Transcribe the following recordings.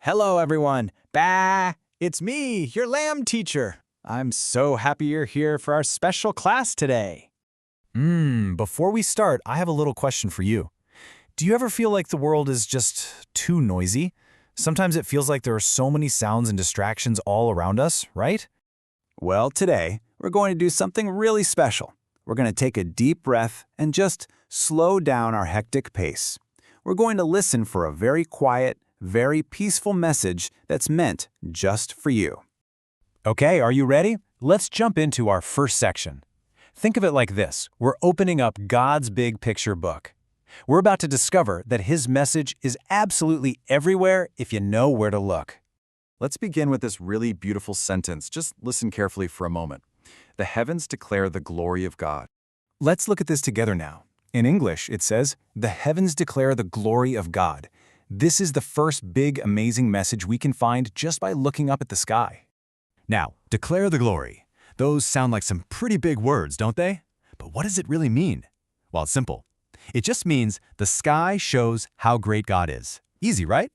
Hello, everyone. Bah! It's me, your lamb teacher. I'm so happy you're here for our special class today. Before we start, I have a little question for you. Do you ever feel like the world is just too noisy? Sometimes it feels like there are so many sounds and distractions all around us, right? Well, today, we're going to do something really special. We're going to take a deep breath and just slow down our hectic pace. We're going to listen for a very quiet, very peaceful message that's meant just for you. Okay, are you ready? Let's jump into our first section. Think of it like this. We're opening up God's big picture book. We're about to discover that His message is absolutely everywhere if you know where to look. Let's begin with this really beautiful sentence. Just listen carefully for a moment. The heavens declare the glory of God. Let's look at this together now. In English, it says, "The heavens declare the glory of God." This is the first big, amazing message we can find just by looking up at the sky. Now, declare the glory. Those sound like some pretty big words, don't they? But what does it really mean? Well, it's simple. It just means the sky shows how great God is. Easy, right?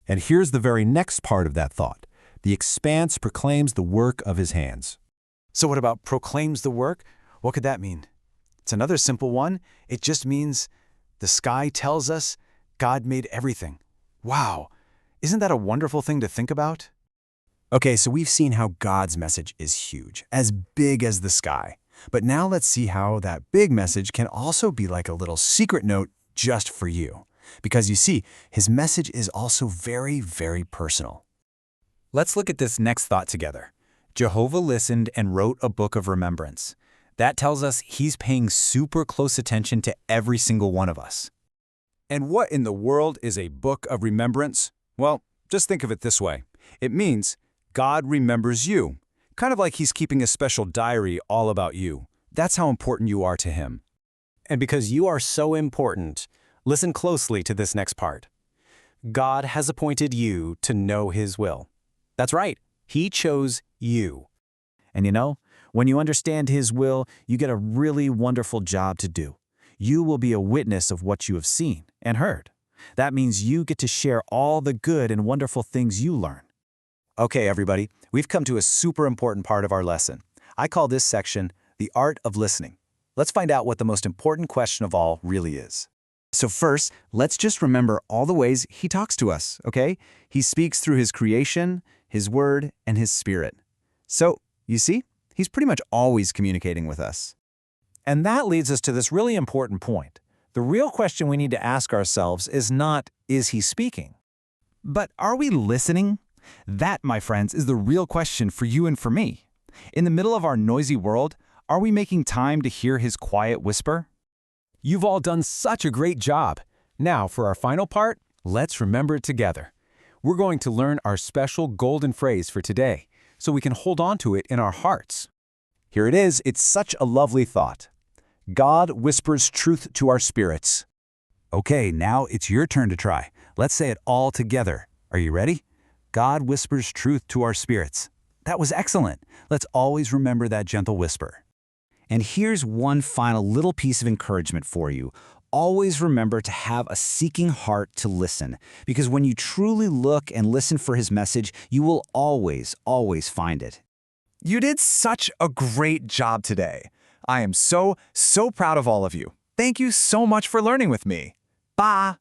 And here's the very next part of that thought. The expanse proclaims the work of His hands. So what about proclaims the work? What could that mean? It's another simple one. It just means the sky tells us God made everything. Wow, isn't that a wonderful thing to think about? Okay, so we've seen how God's message is huge, as big as the sky. But now let's see how that big message can also be like a little secret note just for you. Because you see, His message is also very, very personal. Let's look at this next thought together. Jehovah listened and wrote a book of remembrance. That tells us He's paying super close attention to every single one of us. And what in the world is a book of remembrance? Well, just think of it this way. It means God remembers you, kind of like He's keeping a special diary all about you. That's how important you are to Him. And because you are so important, listen closely to this next part. God has appointed you to know His will. That's right. He chose you. And you know, when you understand His will, you get a really wonderful job to do. You will be a witness of what you have seen and heard. That means you get to share all the good and wonderful things you learn. Okay, everybody, we've come to a super important part of our lesson. I call this section the art of listening. Let's find out what the most important question of all really is. So first, let's just remember all the ways He talks to us, okay? He speaks through His creation, His word, and His spirit. So, you see, He's pretty much always communicating with us. And that leads us to this really important point. The real question we need to ask ourselves is not, is He speaking? But are we listening? That, my friends, is the real question for you and for me. In the middle of our noisy world, are we making time to hear His quiet whisper? You've all done such a great job. Now, for our final part, let's remember it together. We're going to learn our special golden phrase for today, so we can hold on to it in our hearts. Here it is. It's such a lovely thought. God whispers truth to our spirits. Okay, now it's your turn to try. Let's say it all together. Are you ready? God whispers truth to our spirits. That was excellent. Let's always remember that gentle whisper. And here's one final little piece of encouragement for you. Always remember to have a seeking heart to listen, because when you truly look and listen for His message, you will always, always find it. You did such a great job today. I am so proud of all of you. Thank you so much for learning with me. Bye.